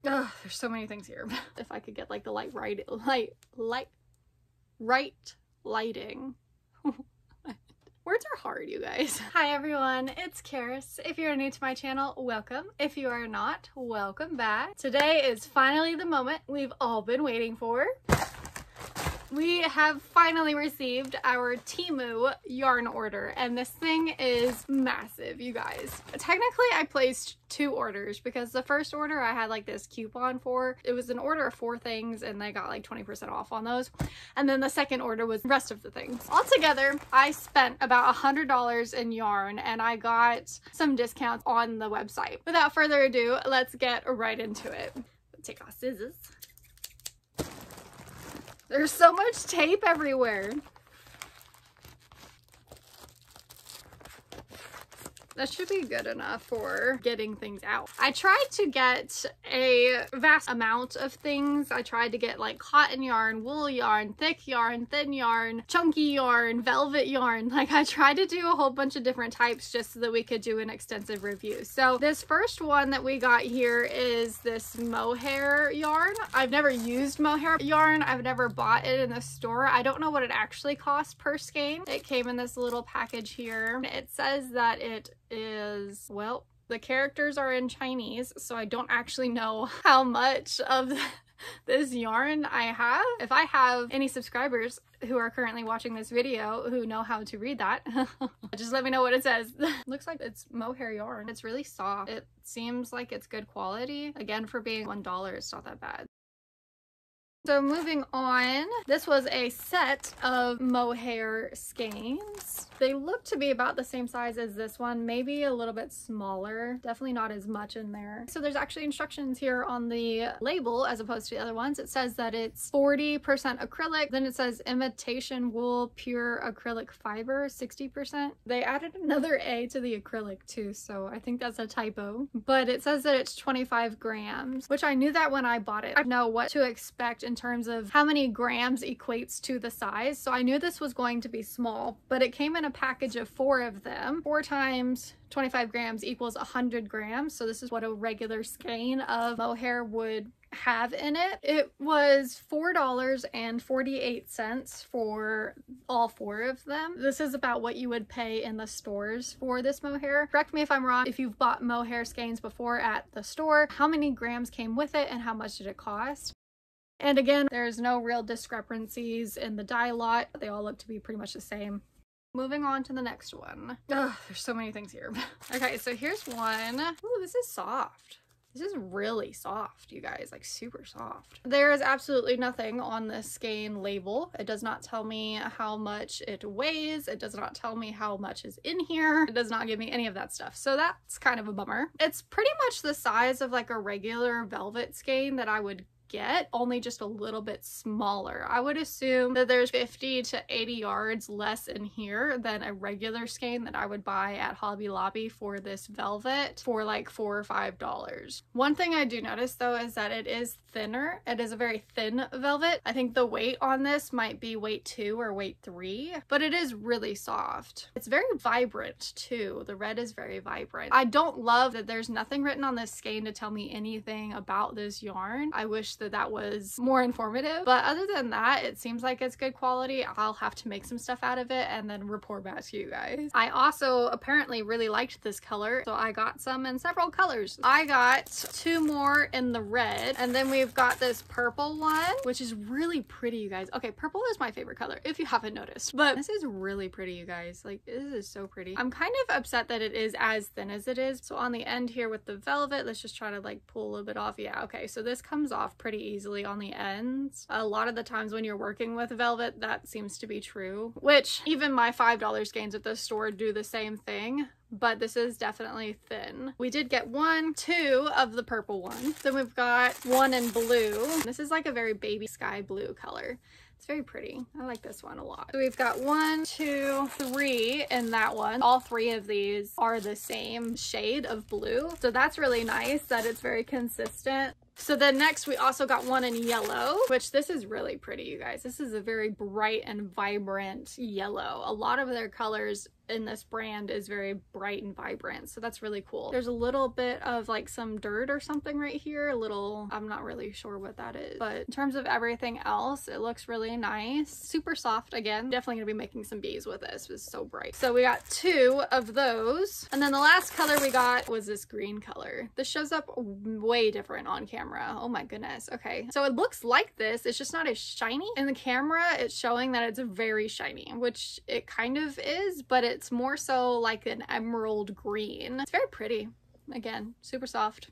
Ugh, there's so many things here. If I could get like the right lighting. Words are hard, you guys. Hi everyone, it's Karis. If you're new to my channel, welcome. If you are not, welcome back. Today is finally the moment we've all been waiting for. We have finally received our Temu yarn order, and this thing is massive, you guys. Technically, I placed 2 orders because the first order I had like this coupon for. It was an order of 4 things and they got like 20% off on those. And then the second order was the rest of the things. Altogether, I spent about $100 in yarn and I got some discounts on the website. Without further ado, let's get right into it. Take our scissors. There's so much tape everywhere. That should be good enough for getting things out. I tried to get a vast amount of things. I tried to get like cotton yarn, wool yarn, thick yarn, thin yarn, chunky yarn, velvet yarn. Like I tried to do a whole bunch of different types just so that we could do an extensive review. So this first one that we got here is this mohair yarn. I've never used mohair yarn. I've never bought it in the store. I don't know what it actually costs per skein. It came in this little package here. It says that it is, well, the characters are in Chinese, so I don't actually know how much of this yarn I have. If I have any subscribers who are currently watching this video who know how to read that, just let me know what it says. Looks like it's mohair yarn. It's really soft. It seems like it's good quality. Again, for being $1, it's not that bad. So moving on, this was a set of mohair skeins. They look to be about the same size as this one, maybe a little bit smaller, definitely not as much in there. So there's actually instructions here on the label as opposed to the other ones. It says that it's 40% acrylic, then it says imitation wool pure acrylic fiber 60%. They added another A to the acrylic too, so I think that's a typo. But it says that it's 25 grams, which I knew that when I bought it. I know what to expect in terms of how many grams equates to the size, so I knew this was going to be small, but it came in a package of 4 of them. 4 times 25 grams equals 100 grams, so this is what a regular skein of mohair would have in it. It was $4.48 for all 4 of them. This is about what you would pay in the stores for this mohair. Correct me if I'm wrong if you've bought mohair skeins before at the store. How many grams came with it and how much did it cost? And again, there's no real discrepancies in the dye lot. They all look to be pretty much the same. Moving on to the next one. Ugh, there's so many things here. Okay, so here's one. Ooh, this is soft. This is really soft, you guys, like super soft. There is absolutely nothing on this skein label. It does not tell me how much it weighs. It does not tell me how much is in here. It does not give me any of that stuff. So that's kind of a bummer. It's pretty much the size of like a regular velvet skein that I would get, only just a little bit smaller. I would assume that there's 50 to 80 yards less in here than a regular skein that I would buy at Hobby Lobby for this velvet for like $4 or $5. One thing I do notice though is that it is thinner. It is a very thin velvet. I think the weight on this might be weight 2 or weight 3, but it is really soft. It's very vibrant too. The red is very vibrant. I don't love that there's nothing written on this skein to tell me anything about this yarn. I wish that that was more informative, but other than that, it seems like it's good quality. I'll have to make some stuff out of it and then report back to you guys. I also apparently really liked this color, so I got some in several colors. I got 2 more in the red, and then we've got this purple one, which is really pretty, you guys. Okay, purple is my favorite color if you haven't noticed, but this is really pretty, you guys. Like, this is so pretty. I'm kind of upset that it is as thin as it is. So on the end here with the velvet, let's just try to like pull a little bit off. Yeah, okay, so this comes off pretty easily on the ends. A lot of the times when you're working with velvet, that seems to be true, which even my $5 skeins at the store do the same thing, but this is definitely thin. We did get 1, 2 of the purple one. Then we've got 1 in blue. This is like a very baby sky blue color. It's very pretty. I like this one a lot. So we've got 1, 2, 3 in that one. All 3 of these are the same shade of blue. So that's really nice that it's very consistent. So then next we also got one in yellow, which this is really pretty, you guys. This is a very bright and vibrant yellow. A lot of their colors in this brand is very bright and vibrant, so that's really cool. There's a little bit of like some dirt or something right here, a little, I'm not really sure what that is, but in terms of everything else, it looks really nice. Super soft. Again, definitely gonna be making some bees with this. It's so bright. So we got 2 of those, and then the last color we got was this green color. This shows up way different on camera. Oh my goodness. Okay, so it looks like this, it's just not as shiny. In the camera it's showing that it's very shiny, which it kind of is, but it's more so like an emerald green. It's very pretty. Again, super soft.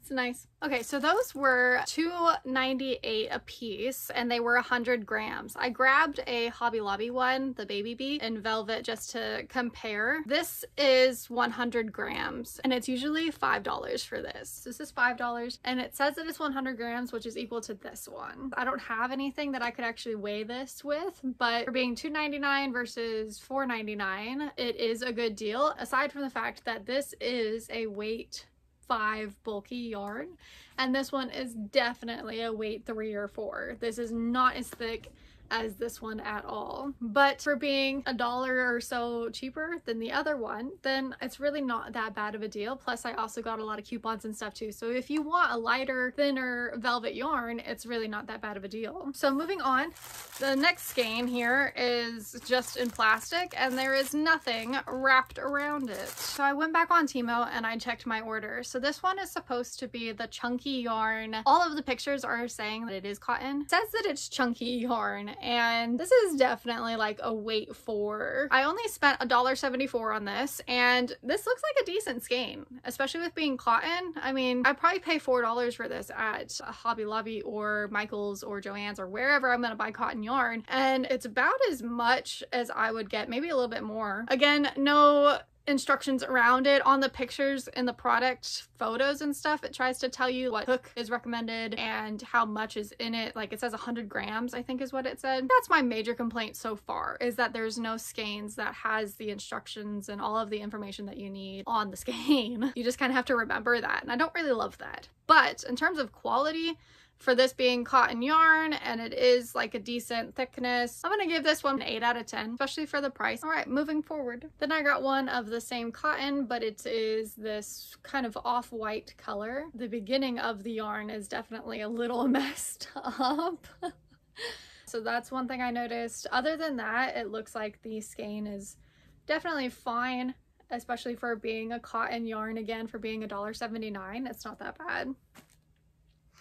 It's nice. Okay, so those were $2.98 a piece, and they were 100 grams. I grabbed a Hobby Lobby one, the baby bee, in velvet just to compare. This is 100 grams, and it's usually $5 for this. This is $5, and it says that it's 100 grams, which is equal to this one. I don't have anything that I could actually weigh this with, but for being $2.99 versus $4.99, it is a good deal, aside from the fact that this is a weight 5 bulky yarn, and this one is definitely a weight 3 or 4. This is not as thick as this one at all, but for being $1 or so cheaper than the other one, then it's really not that bad of a deal. Plus I also got a lot of coupons and stuff too, so if you want a lighter, thinner velvet yarn, it's really not that bad of a deal. So moving on, the next skein here is just in plastic, and there is nothing wrapped around it. So I went back on Temu and I checked my order. So this one is supposed to be the chunky yarn. All of the pictures are saying that it is cotton. It says that it's chunky yarn, and this is definitely like a weight 4. I only spent $1.74 on this, and this looks like a decent skein, especially with being cotton. I mean, I'd probably pay $4 for this at Hobby Lobby or Michael's or Joann's or wherever I'm gonna buy cotton yarn, and it's about as much as I would get, maybe a little bit more. Again, no instructions around it. On the pictures in the product photos and stuff, it tries to tell you what hook is recommended and how much is in it. Like it says 100 grams, I think is what it said. That's my major complaint so far, is that there's no skeins that has the instructions and all of the information that you need on the skein. You just kind of have to remember that, and I don't really love that. But in terms of quality, for this being cotton yarn, and it is like a decent thickness, I'm gonna give this one an 8 out of 10, especially for the price. All right, moving forward. Then I got one of the same cotton, but it is this kind of off-white color. The beginning of the yarn is definitely a little messed up. So that's one thing I noticed. Other than that, it looks like the skein is definitely fine, especially for being a cotton yarn. Again, for being $1.79, it's not that bad.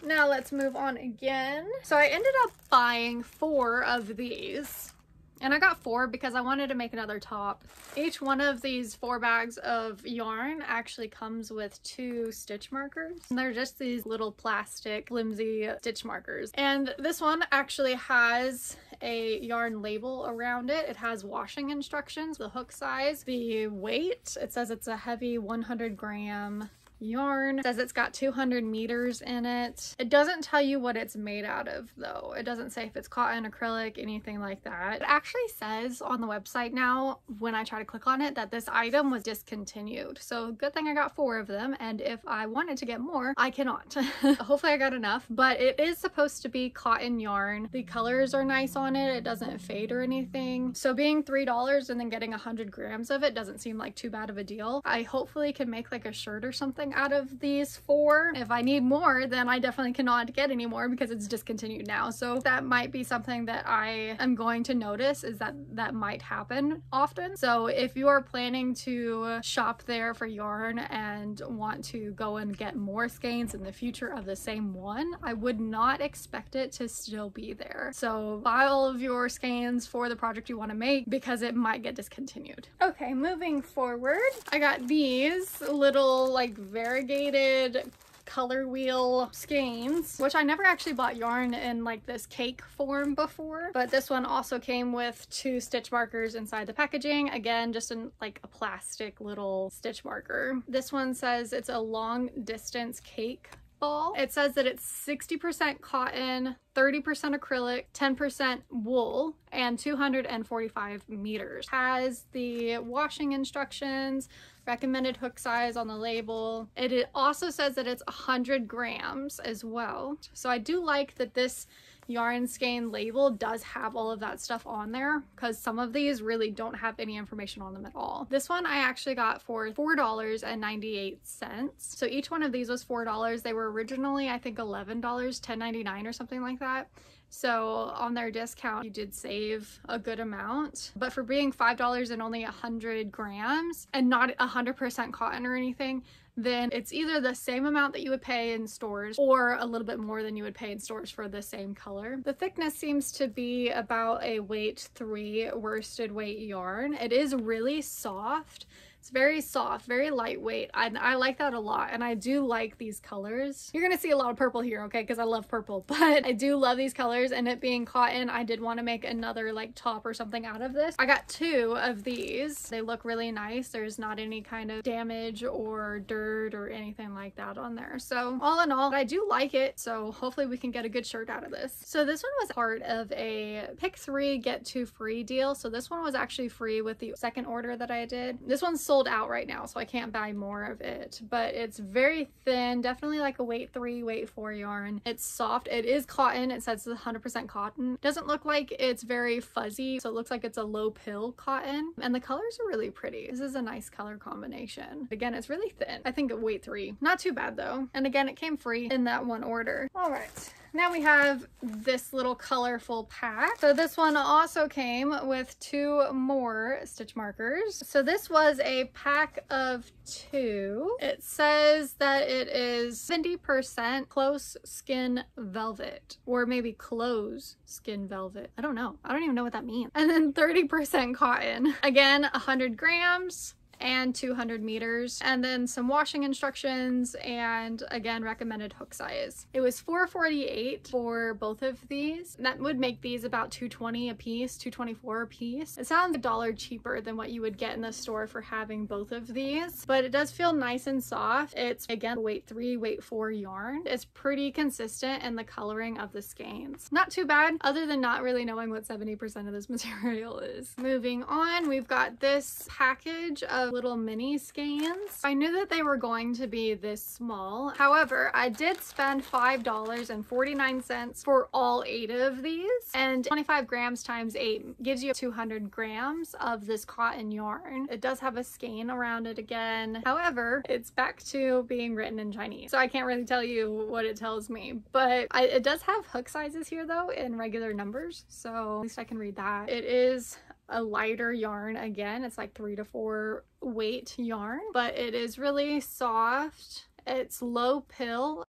Now let's move on again. So I ended up buying 4 of these, and I got 4 because I wanted to make another top. Each one of these 4 bags of yarn actually comes with 2 stitch markers, and they're just these little plastic flimsy stitch markers. And this one actually has a yarn label around it. It has washing instructions, the hook size, the weight. It says it's a heavy 100 gram yarn. It says it's got 200 meters in it. It doesn't tell you what it's made out of though. It doesn't say if it's cotton, acrylic, anything like that. It actually says on the website now, when I try to click on it, that this item was discontinued. So good thing I got 4 of them, and if I wanted to get more, I cannot. Hopefully I got enough, but it is supposed to be cotton yarn. The colors are nice on it. It doesn't fade or anything. So being $3 and then getting 100 grams of it doesn't seem like too bad of a deal. I hopefully can make like a shirt or something out of these 4. If I need more, then I definitely cannot get any more because it's discontinued now. So that might be something that I am going to notice, is that might happen often. So if you are planning to shop there for yarn and want to go and get more skeins in the future of the same one, I would not expect it to still be there. So buy all of your skeins for the project you want to make, because it might get discontinued. Okay, moving forward, I got these little like variegated color wheel skeins, which I never actually bought yarn in like this cake form before, but this one also came with 2 stitch markers inside the packaging. Again, just in like a plastic little stitch marker. This one says it's a long distance cake ball. It says that it's 60% cotton, 30% acrylic, 10% wool, and 245 meters. Has the washing instructions, recommended hook size on the label. It also says that it's 100 grams as well. So I do like that this yarn skein label does have all of that stuff on there, because some of these really don't have any information on them at all. This one I actually got for $4.98. So each one of these was $4. They were originally, I think, $11, $10.99 or something like that. So on their discount, you did save a good amount. But for being $5 and only 100 grams and not 100% cotton or anything, then it's either the same amount that you would pay in stores or a little bit more than you would pay in stores for the same color. The thickness seems to be about a weight 3 worsted weight yarn. It is really soft. It's very soft, very lightweight. I like that a lot, and I do like these colors. You're gonna see a lot of purple here, okay, because I love purple, but I do love these colors, and it being cotton, I did want to make another like top or something out of this. I got 2 of these. They look really nice. There's not any kind of damage or dirt or anything like that on there. So all in all, I do like it, so hopefully we can get a good shirt out of this. So this one was part of a pick 3 get 2 free deal. So this one was actually free with the second order that I did. This one's sold out right now, so I can't buy more of it, but it's very thin, definitely like a weight 3, weight 4 yarn. It's soft. It is cotton. It says it's 100% cotton. Doesn't look like it's very fuzzy, so it looks like it's a low pill cotton, and the colors are really pretty. This is a nice color combination. Again, it's really thin. I think weight 3. Not too bad though, and again, it came free in that one order. All right. Now we have this little colorful pack. So this one also came with 2 more stitch markers. So this was a pack of 2. It says that it is 70% close skin velvet, or maybe close skin velvet. I don't know. I don't even know what that means. And then 30% cotton. Again, 100 grams. And 200 meters, and then some washing instructions, and again, recommended hook size. It was $4.48 for both of these. That would make these about $2.20 a piece, $2.24 a piece. It sounds $1 cheaper than what you would get in the store for having both of these, but it does feel nice and soft. It's again weight 3, weight 4 yarn. It's pretty consistent in the coloring of the skeins. Not too bad, other than not really knowing what 70% of this material is. Moving on, we've got this package of little mini skeins. I knew that they were going to be this small. However, I did spend $5.49 for all 8 of these, and 25 grams times 8 gives you 200 grams of this cotton yarn. It does have a skein around it again. However, it's back to being written in Chinese, so I can't really tell you what it tells me, but it does have hook sizes here though in regular numbers, so at least I can read that. It is a lighter yarn. Again, it's like 3 to 4 weight yarn, but it is really soft. It's low pill,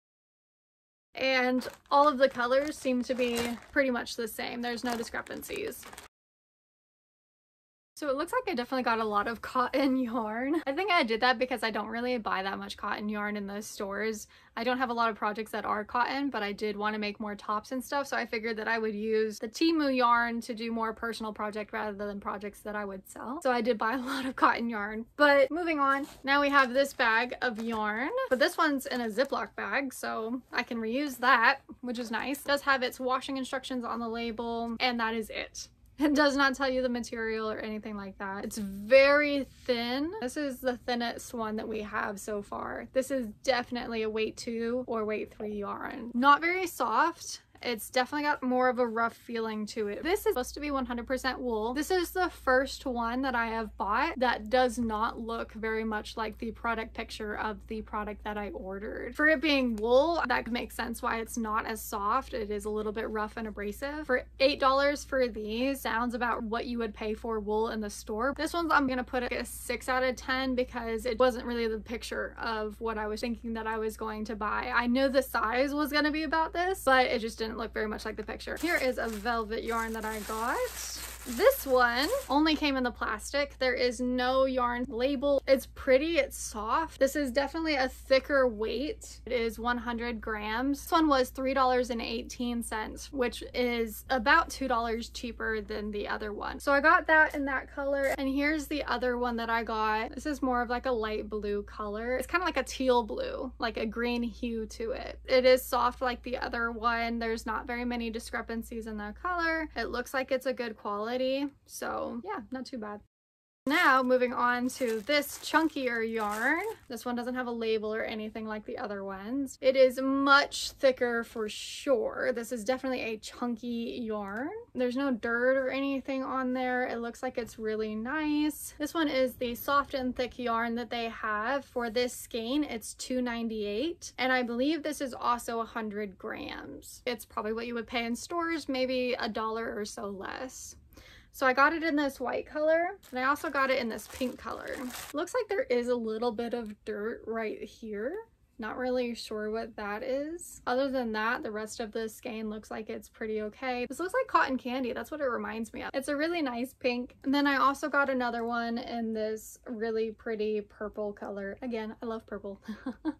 and all of the colors seem to be pretty much the same. There's no discrepancies. So it looks like I definitely got a lot of cotton yarn. I think I did that because I don't really buy that much cotton yarn in the stores. I don't have a lot of projects that are cotton, but I did want to make more tops and stuff, so I figured that I would use the Temu yarn to do more personal project rather than projects that I would sell. So I did buy a lot of cotton yarn. But moving on, now we have this bag of yarn, but this one's in a Ziploc bag, so I can reuse that, which is nice. It does have its washing instructions on the label, and that is it. It does not tell you the material or anything like that. It's very thin. This is the thinnest one that we have so far. This is definitely a weight 2 or weight 3 yarn. Not very soft. It's definitely got more of a rough feeling to it. This is supposed to be 100% wool. This is the first one that I have bought that does not look very much like the product picture of the product that I ordered. For it being wool, that makes sense why it's not as soft. It is a little bit rough and abrasive. For $8 for these, sounds about what you would pay for wool in the store. This one's, I'm gonna put a 6 out of 10 because it wasn't really the picture of what I was thinking that I was going to buy. I knew the size was gonna be about this, but it just didn't look very much like the picture. Here is a velvet yarn that I got. This one only came in the plastic. There is no yarn label. It's pretty, it's soft. This is definitely a thicker weight. It is 100 grams. This one was $3.18, which is about $2 cheaper than the other one. So I got that in that color. And here's the other one that I got. This is more of like a light blue color. It's kind of like a teal blue, like a green hue to it. It is soft like the other one. There's not very many discrepancies in the color. It looks like it's a good quality. So yeah, not too bad. Now moving on to this chunkier yarn. This one doesn't have a label or anything like the other ones. It is much thicker for sure. This is definitely a chunky yarn. There's no dirt or anything on there. It looks like it's really nice. This one is the soft and thick yarn that they have for this skein. It's $2.98, and I believe this is also 100 grams. It's probably what you would pay in stores, maybe $1 or so less. So I got it in this white color, and I also got it in this pink color. Looks like there is a little bit of dirt right here. Not really sure what that is. Other than that, the rest of the skein looks like it's pretty okay. This looks like cotton candy. That's what it reminds me of. It's a really nice pink. And then I also got another one in this really pretty purple color. Again, I love purple.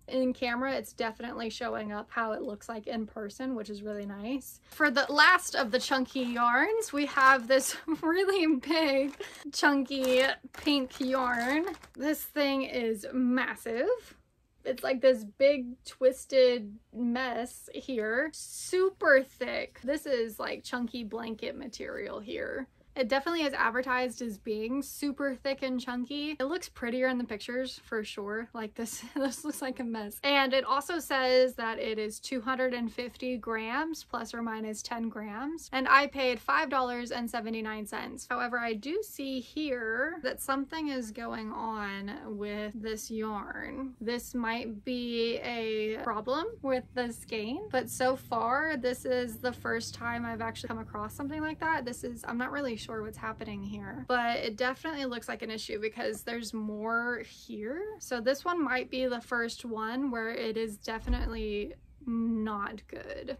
In camera, it's definitely showing up how it looks like in person, which is really nice. For the last of the chunky yarns, we have this really big, chunky pink yarn. This thing is massive. It's like this big twisted mess here. Super thick. This is like chunky blanket material here. It definitely is advertised as being super thick and chunky. It looks prettier in the pictures for sure. Like this looks like a mess. And it also says that it is 250 grams plus or minus 10 grams. And I paid $5.79. However, I do see here that something is going on with this yarn. This might be a problem with the skein, but so far this is the first time I've actually come across something like that. I'm not really sure what's happening here, but it definitely looks like an issue because there's more here. So this one might be the first one where it is definitely not good.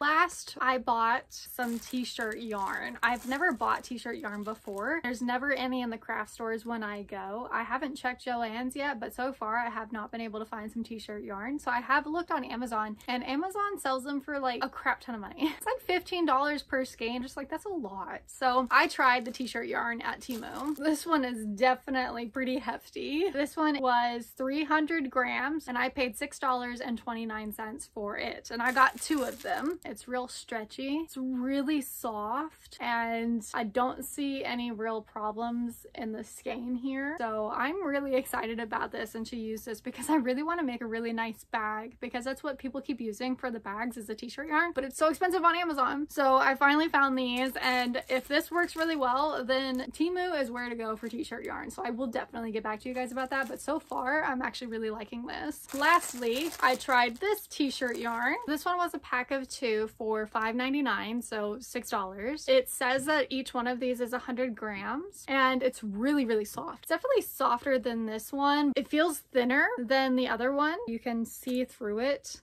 Last, I bought some t-shirt yarn. I've never bought t-shirt yarn before. There's never any in the craft stores when I go. I haven't checked Joann's yet, but so far I have not been able to find some t-shirt yarn. So I have looked on Amazon, and Amazon sells them for like a crap ton of money. It's like $15 per skein, just like that's a lot. So I tried the t-shirt yarn at Temu. This one is definitely pretty hefty. This one was 300 grams and I paid $6.29 for it, and I got 2 of them. It's real stretchy, it's really soft, and I don't see any real problems in the skein here. So I'm really excited about this and to use this because I really want to make a really nice bag, because that's what people keep using for the bags is the t-shirt yarn, but it's so expensive on Amazon. So I finally found these, and if this works really well, then Temu is where to go for t-shirt yarn. So I will definitely get back to you guys about that, but so far I'm actually really liking this. Lastly, I tried this t-shirt yarn. This one was a pack of 2 for $5.99, so $6. It says that each one of these is 100 grams, and it's really, really soft. It's definitely softer than this one. It feels thinner than the other one. You can see through it.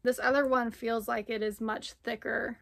This other one feels like it is much thicker.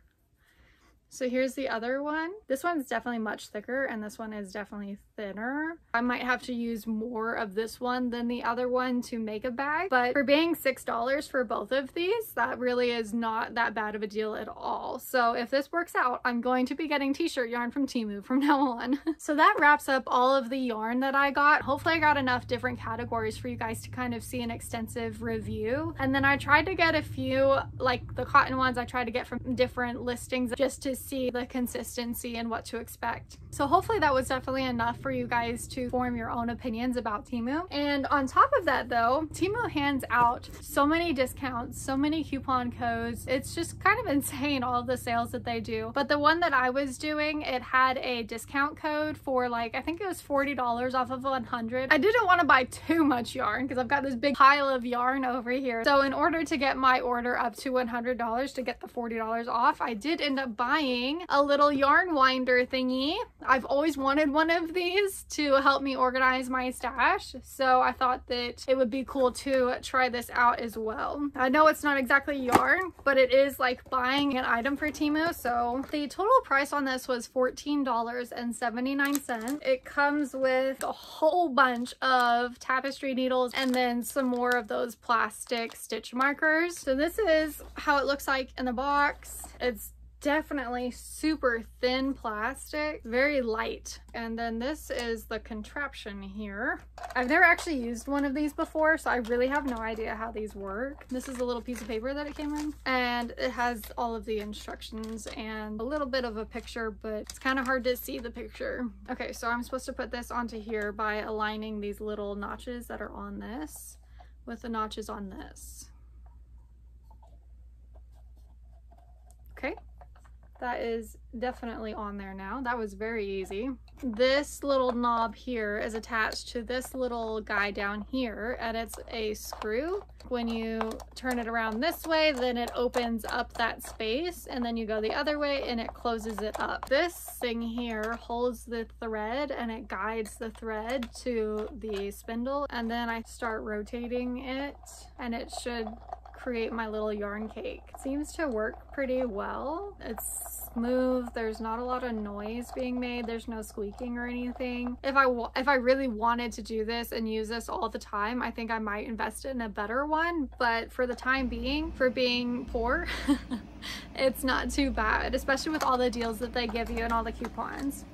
So here's the other one. This one's definitely much thicker, and this one is definitely thinner. I might have to use more of this one than the other one to make a bag, but for paying $6 for both of these, that really is not that bad of a deal at all. So if this works out, I'm going to be getting t-shirt yarn from Temu from now on. So that wraps up all of the yarn that I got. Hopefully I got enough different categories for you guys to kind of see an extensive review. And then I tried to get a few, like the cotton ones, I tried to get from different listings just to see the consistency and what to expect. So hopefully that was definitely enough for you guys to form your own opinions about Temu. And on top of that though, Temu hands out so many discounts, so many coupon codes. It's just kind of insane, all of the sales that they do. But the one that I was doing, it had a discount code for like, I think it was $40 off of 100. I didn't want to buy too much yarn because I've got this big pile of yarn over here. So in order to get my order up to $100 to get the $40 off, I did end up buying a little yarn winder thingy. I've always wanted one of these. these to help me organize my stash, so I thought that it would be cool to try this out as well. I know it's not exactly yarn, but it is like buying an item for Temu. So the total price on this was $14.79. It comes with a whole bunch of tapestry needles and then some more of those plastic stitch markers. So this is how it looks like in the box. It's definitely super thin plastic, very light. And then this is the contraption here. I've never actually used one of these before, so I really have no idea how these work. This is a little piece of paper that it came in, and it has all of the instructions and a little bit of a picture, but it's kind of hard to see the picture. Okay, so I'm supposed to put this onto here by aligning these little notches that are on this with the notches on this. Okay. That is definitely on there now. That was very easy. This little knob here is attached to this little guy down here, and it's a screw. When you turn it around this way, then it opens up that space, and then you go the other way and it closes it up. This thing here holds the thread and it guides the thread to the spindle, and then I start rotating it and it should create my little yarn cake. It seems to work pretty well. It's smooth. There's not a lot of noise being made. There's no squeaking or anything. If I really wanted to do this and use this all the time, I think I might invest in a better one, but for the time being, for being poor, it's not too bad, especially with all the deals that they give you and all the coupons.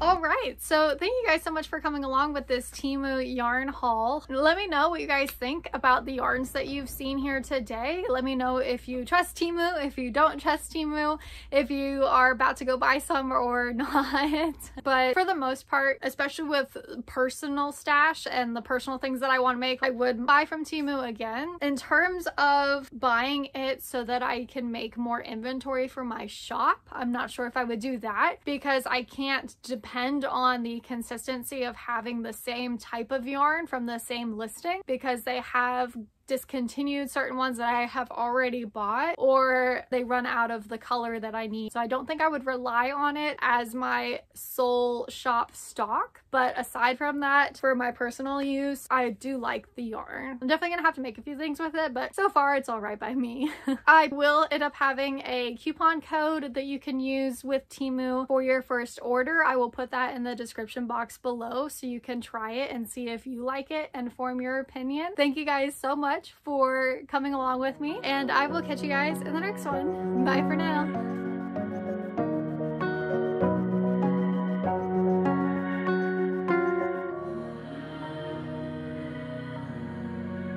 All right, so thank you guys so much for coming along with this Temu yarn haul. Let me know what you guys think about the yarns that you've seen here today. Let me know if you trust Temu, if you don't trust Temu, if you are about to go buy some or not. But for the most part, especially with personal stash and the personal things that I want to make, I would buy from Temu again. In terms of buying it so that I can make more inventory for my shop, I'm not sure if I would do that because I can't depend on the consistency of having the same type of yarn from the same listing because they have discontinued certain ones that I have already bought, or they run out of the color that I need. So I don't think I would rely on it as my sole shop stock. But aside from that, for my personal use, I do like the yarn. I'm definitely gonna have to make a few things with it, but so far it's all right by me. I will end up having a coupon code that you can use with Temu for your first order. I will put that in the description box below so you can try it and see if you like it and form your opinion. Thank you guys so much for coming along with me, and I will catch you guys in the next one. Bye for now.